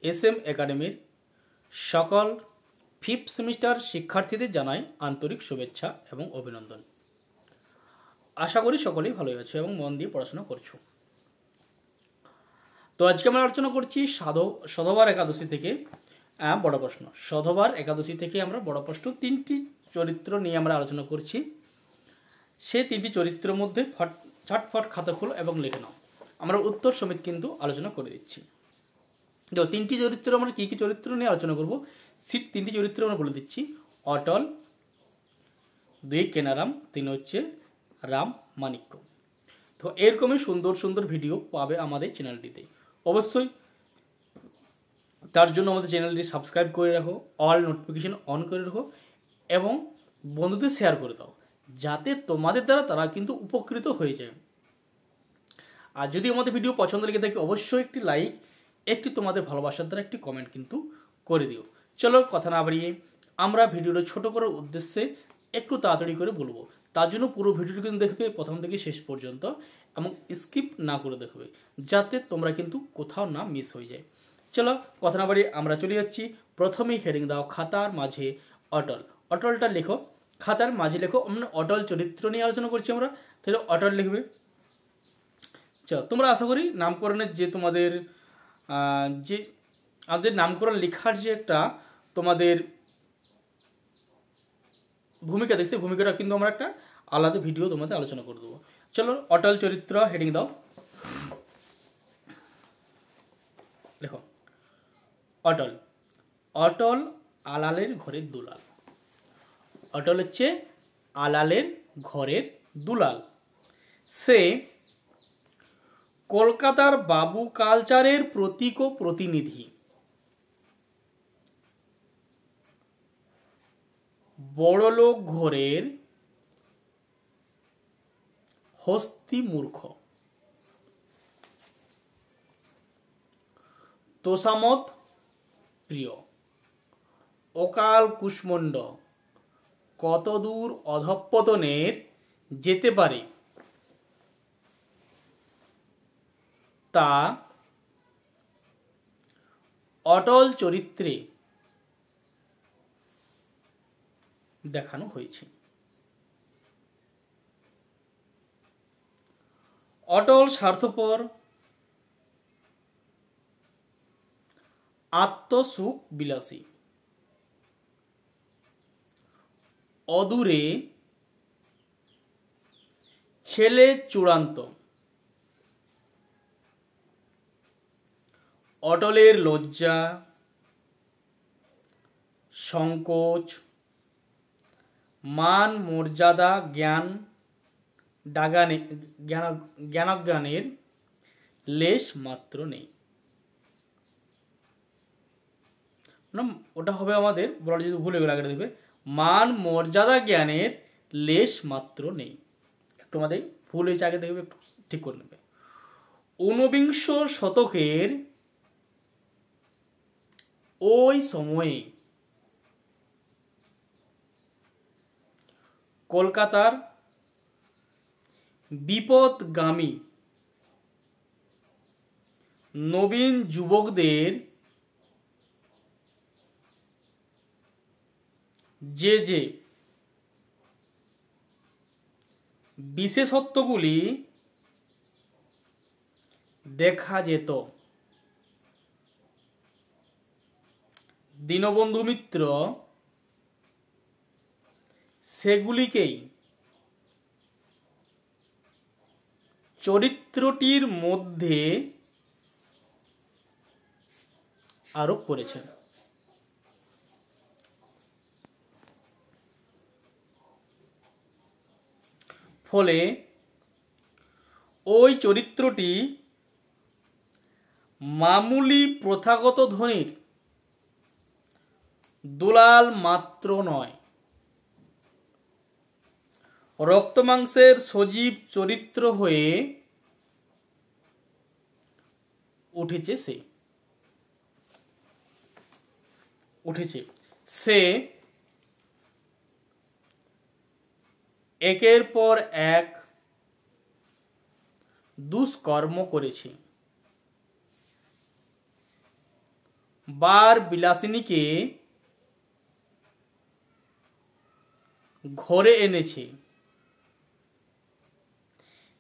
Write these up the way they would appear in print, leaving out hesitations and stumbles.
SM একাডেমির সকল 5th semester শিক্ষার্থীদের জানাই আন্তরিক শুভেচ্ছা এবং অভিনন্দন। আশা করি সকলেই ভালোই আছো এবং মন দিয়ে পড়াশোনা করছো। তো আজকে আমরা আলোচনা করছি সধবার একাদশী থেকে বড় প্রশ্ন। সধবার একাদশী থেকে আমরা বড় প্রশ্ন 3টি চরিত্র নিয়ে আমরা আলোচনা করছি। সেই 3টি চরিত্রের মধ্যে ছটফট খাতা খোলো এবং লিখে নাও। আমরা উত্তর সমেত কিন্তু আলোচনা করে দিচ্ছি। তো 3টি চরিত্র আমরা কী কী চরিত্র নিয়ে আলোচনা করব, সেই 3টি চরিত্র আমরা বলে দিচ্ছি। অটল, 2 কেনারাম, 3 হচ্ছে রাম মাণিক্য। তো এরকমই সুন্দর সুন্দর ভিডিও পাবে আমাদের চ্যানেলটিতে। অবশ্যই তার জন্য আমাদের চ্যানেলটি সাবস্ক্রাইব করে রাখো, অল নোটিফিকেশন অন করে রাখো এবং বন্ধুদের শেয়ার করে দাও, যাতে তোমাদের দ্বারা তারা কিন্তু উপকৃত হয়ে যায়। আর যদি আমাদের ভিডিও পছন্দ লেগে থাকে অবশ্যই একটি লাইক, একটি তোমাদের ভালোবাসার দ্বারা একটি কমেন্ট কিন্তু করে দিও। চলো কথা না বাড়িয়ে আমরা ভিডিওটা ছোট করার উদ্দেশ্যে একটু তাড়াতাড়ি করে বলবো। তার জন্য পুরো ভিডিওটি কিন্তু দেখবে প্রথম থেকে শেষ পর্যন্ত এবং স্কিপ না করে দেখবে, যাতে তোমরা কিন্তু কোথাও না মিস হয়ে যায়। চলো কথা না বাড়িয়ে আমরা চলে যাচ্ছি। প্রথমেই হেডিং দাও খাতার মাঝে অটল। অটলটা লেখো, খাতার মাঝে লেখো। আমরা অটল চরিত্র নিয়ে আলোচনা করছি আমরা, তাহলে অটল লিখবে। চলো তোমরা আশা করি নামকরণের যে তোমাদের যে আমাদের নামকরণ লেখার যে একটা তোমাদের ভূমিকা দেখছি, ভূমিকাটা কিন্তু আমরা একটা আলাদা ভিডিও তোমাদের আলোচনা করে দেবো। চলো অটল চরিত্র হেডিং দাও, দেখো অটল। অটল আলালের ঘরের দুলাল। অটল হচ্ছে আলালের ঘরের দুলাল। সে কলকাতার বাবু কালচারের প্রতীক ও প্রতিনিধি। বড়লোক ঘরের হস্তি মূর্খ। তোষামত প্রিয়। অকাল কুষ্মণ্ড কতদূর অধঃপতনের যেতে পারে তা অটল চরিত্রে দেখানো হয়েছে। অটল স্বার্থপর, আত্মসুখ বিলাসী। অদূরে ছেলে চূড়ান্ত। অটলের লজ্জা, সংকোচ, মান মর্যাদা, জ্ঞানজ্ঞানের লেশ মাত্র নেই। ওটা হবে আমাদের বলা, যদি ভুলে গেলে আগে দেবে মান মর্যাদা জ্ঞানের লেশ মাত্র নেই। একটু আমাদের ভুল হয়েছে, আগে দেখবে একটু ঠিক করে নেবে। ঊনবিংশ শতকের ওই সময়ে কলকাতার বিপদগামী নবীন যুবকদের যে যে বিশেষত্বগুলি দেখা যেত, দীনবন্ধু মিত্র সেগুলিকেই চরিত্রটির মধ্যে আরোপ করেছেন। ফলে ওই চরিত্রটি মামুলি প্রথাগত ধনীর দুলাল মাত্র নয়, রক্তমাংসের সজীব চরিত্র হয়ে উঠেছে। সে একের পর এক দুষ্কর্ম করেছে, বার বিলাসিনীকে ঘরে এনেছে,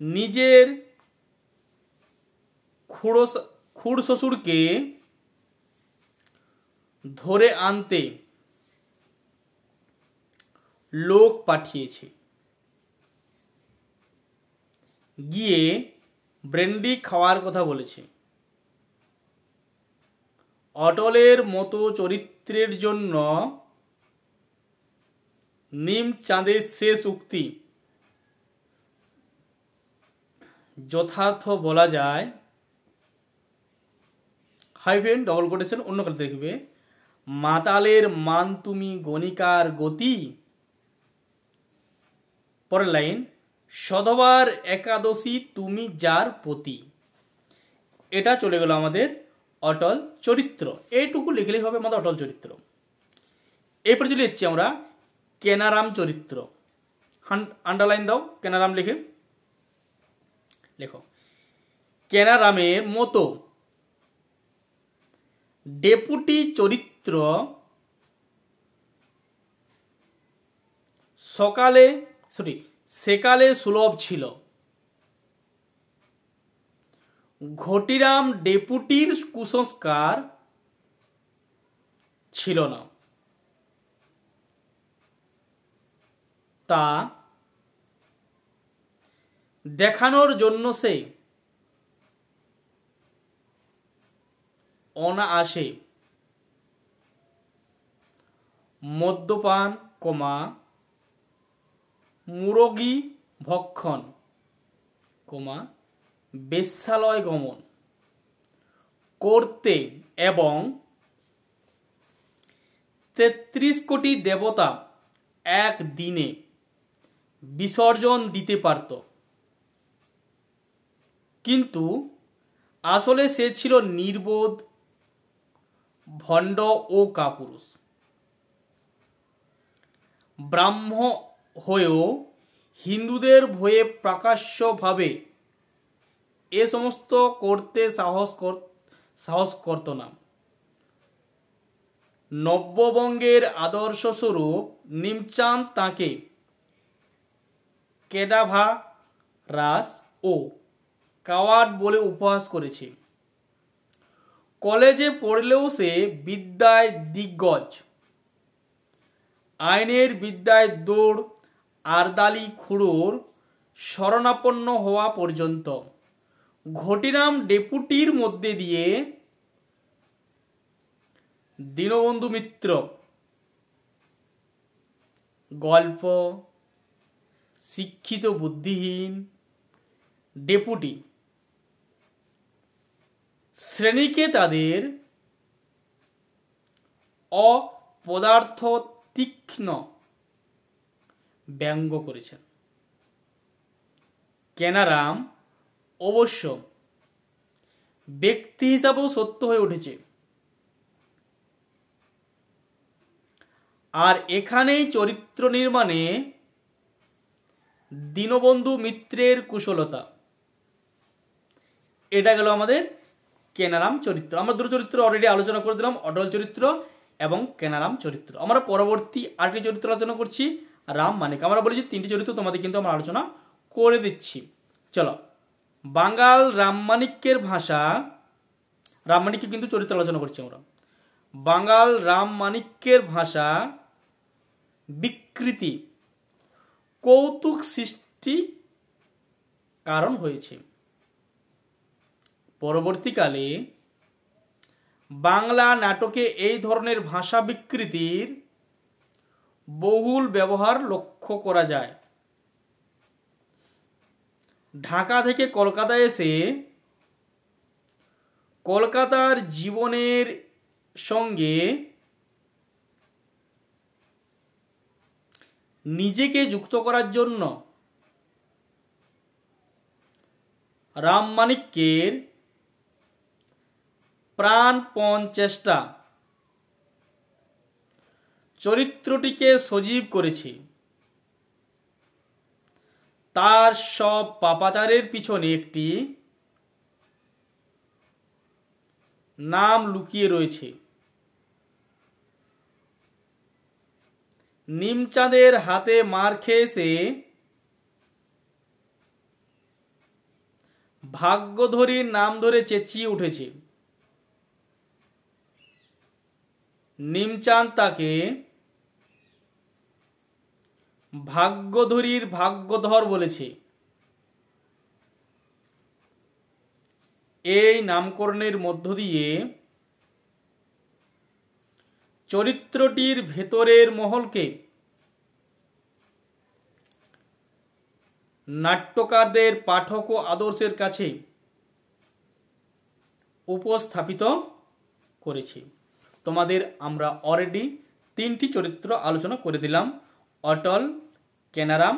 নিজের খুড় শ্বশুরকে ধরে আনতে লোক পাঠিয়েছে, গিয়ে ব্র্যান্ডি খাওয়ার কথা বলেছে। অটলের মতো চরিত্রের জন্য নিমচাঁদের শেষ উক্তি যথার্থ বলা যায়। হাইফেন ডবল কোটেশন অন্য কালে দেখবে, মাতালের মান তুমি গণিকার গতি। পরের লাইন, সধবার একাদশী তুমি যার পতি। এটা চলে গেল আমাদের অটল চরিত্র। এইটুকু লিখলেই হবে আমাদের অটল চরিত্র। এরপরে চলে যাচ্ছি আমরা কেনারাম চরিত্র। আন্ডারলাইন দাও, কেনারাম লিখে লেখো। কেনারামের মতো ডেপুটি চরিত্র সেকালে সুলভ ছিল। ঘটিরাম ডেপুটির কুসংস্কার ছিল না, তা দেখানোর জন্য সে অনায়াসে মদ্যপান, মুরগি ভক্ষণ, বেশ্যালয় গমন করতে এবং ৩৩ কোটি দেবতা এক দিনে বিসর্জন দিতে পারত। কিন্তু আসলে সে ছিল নির্বোধ, ভণ্ড ও কাপুরুষ। ব্রাহ্ম হয়েও হিন্দুদের ভয়ে প্রকাশ্যভাবে এ সমস্ত করতে সাহস করত না। নব্যবঙ্গের আদর্শস্বরূপ নিমচাঁদ তাঁকে কেডাভারাস ও কাওয়ার্ড বলে উপহাস করেছে। কলেজে পড়লেও সে বিদ্যায় দিগ্গজ, আইনের বিদ্যায় দৌড়, আরদালি খুড়োর শরণাপন্ন হওয়া পর্যন্ত ঘটিরাম ডেপুটির মধ্যে দিয়ে দীনবন্ধু মিত্র গল্প, শিক্ষিত বুদ্ধিহীন ডেপুটি শ্রেণীকে তাদের অপদার্থ তীক্ষ্ণ ব্যঙ্গ করেছেন। কেনারাম অবশ্য ব্যক্তি হিসাবেও সত্য হয়ে উঠেছে। আর এখানেই চরিত্র নির্মাণে দীনবন্ধু মিত্রের কুশলতা। এটা গেল আমাদের কেনারাম চরিত্র। আমরা দুটো চরিত্র অলরেডি আলোচনা করে দিলাম, অটল চরিত্র এবং কেনারাম চরিত্র। আমরা পরবর্তী আরেকটি চরিত্র আলোচনা করছি, রাম মানিক। আমরা বলেছি তিনটি চরিত্র তোমাদের কিন্তু আমরা আলোচনা করে দিচ্ছি। চলো, বাঙ্গাল রামমাণিক্যের ভাষা, রামমাণিক্য কিন্তু চরিত্র আলোচনা করছি আমরা। বাঙ্গাল রামমাণিক্যের ভাষা বিকৃতি কৌতুক সৃষ্টি কারণ হয়েছে। পরবর্তীকালে বাংলা নাটকে এই ধরনের ভাষা বিকৃতির বহুল ব্যবহার লক্ষ্য করা যায়। ঢাকা থেকে কলকাতায় এসে কলকাতার জীবনের সঙ্গে নিজেকে যুক্ত করার জন্য রামমাণিক্যের প্রাণপণ চেষ্টা চরিত্রটিকে সজীব করেছে। তার সব পাপাচারের পিছনে একটি নাম লুকিয়ে রয়েছে। নিমচাঁদের হাতে মার খেয়ে সে ভাগ্যধরীর নাম ধরে চেঁচিয়ে উঠেছে। নিমচাঁদ তাকে ভাগ্যধরীর ভাগ্যধর বলেছে। এই নামকরণের মধ্য দিয়ে চরিত্রটির ভেতরের মহলকে নাট্যকারদের পাঠক ও আদর্শের কাছে উপস্থাপিত করেছি। তোমাদের আমরা অলরেডি 3টি চরিত্র আলোচনা করে দিলাম, অটল, কেনারাম,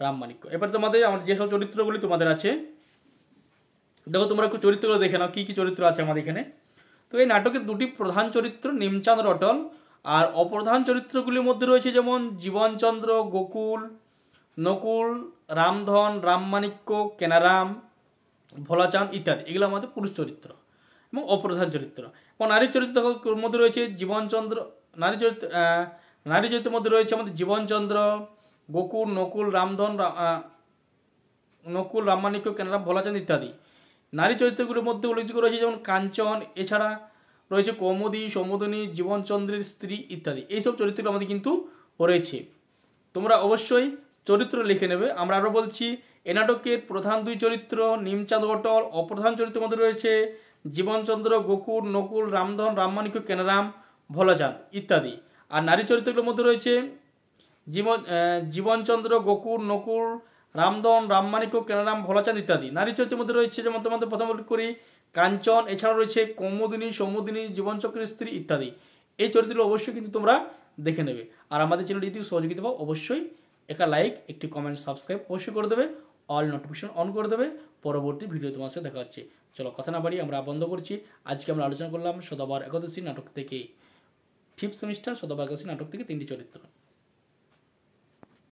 রামমাণিক্য। এবার তোমাদের আমার যেসব চরিত্রগুলি তোমাদের আছে, দেখো তোমরা একটু চরিত্রগুলো দেখে নাও কি কি চরিত্র আছে আমাদের এখানে। তো এই নাটকের 2টি প্রধান চরিত্র নিমচাঁদ আর অটল, আর অপ্রধান চরিত্রগুলির মধ্যে রয়েছে যেমন জীবনচন্দ্র, গোকুল, নকুল, রামধন, রামমাণিক্য, কেনারাম, ভোলাচাঁদ ইত্যাদি। এগুলো আমাদের পুরুষ চরিত্র এবং অপ্রধান চরিত্র। এবং নারীর চরিত্রের মধ্যে রয়েছে জীবনচন্দ্র, নারী চরিত্রের মধ্যে রয়েছে আমাদের জীবনচন্দ্র, গোকুল, নকুল, রামধন, নকুল, রামমাণিক্য, কেনারাম, ভোলাচাঁদ ইত্যাদি। নারী চরিত্রগুলোর মধ্যে উল্লেখযোগ্য রয়েছে যেমন কাঞ্চন, এছাড়া রয়েছে কৌমুদী, সমুদনী, জীবনচন্দ্রের স্ত্রী ইত্যাদি। এইসব চরিত্রগুলো আমাদের কিন্তু রয়েছে। তোমরা অবশ্যই চরিত্র লিখে নেবে। আমরা আরও বলছি, এ নাটকের প্রধান 2 চরিত্র নিমচাঁদ, অটল। অপ্রধান চরিত্রের মধ্যে রয়েছে জীবনচন্দ্র, গোকুল, নকুল, রামধন, রামমাণিক্য, কেনারাম, ভোলাচাঁদ ইত্যাদি। আর নারী চরিত্রগুলোর মধ্যে রয়েছে জীবনচন্দ্র, গোকুল, নকুল, রামধন, রামমাণিক্য, কেনারাম, ভোলাচাঁদ ইত্যাদি। নারী চরিত্রের মধ্যে রয়েছে যেমন তোমাদের প্রথম উল্লেখ করি কাঞ্চন, এছাড়া রয়েছে কৌমুদিনী, সমুদিনী, জীবনচক্রের স্ত্রী ইত্যাদি। এই চরিত্রগুলো অবশ্যই কিন্তু তোমরা দেখে নেবে। আর আমাদের চ্যানেলটি যদি সহযোগিতা পাও অবশ্যই একটা লাইক, একটি কমেন্ট, সাবস্ক্রাইব অবশ্যই করে দেবে, অল নোটিফিকেশন অন করে দেবে। পরবর্তী ভিডিও তোমার সাথে দেখা হচ্ছে। চলো কথা না বাড়িয়ে আমরা বন্ধ করছি। আজকে আমরা আলোচনা করলাম সদাবার একাদশী নাটক থেকে 5th সেমিস্টার সদাবার একাদশী নাটক থেকে 3টি চরিত্র।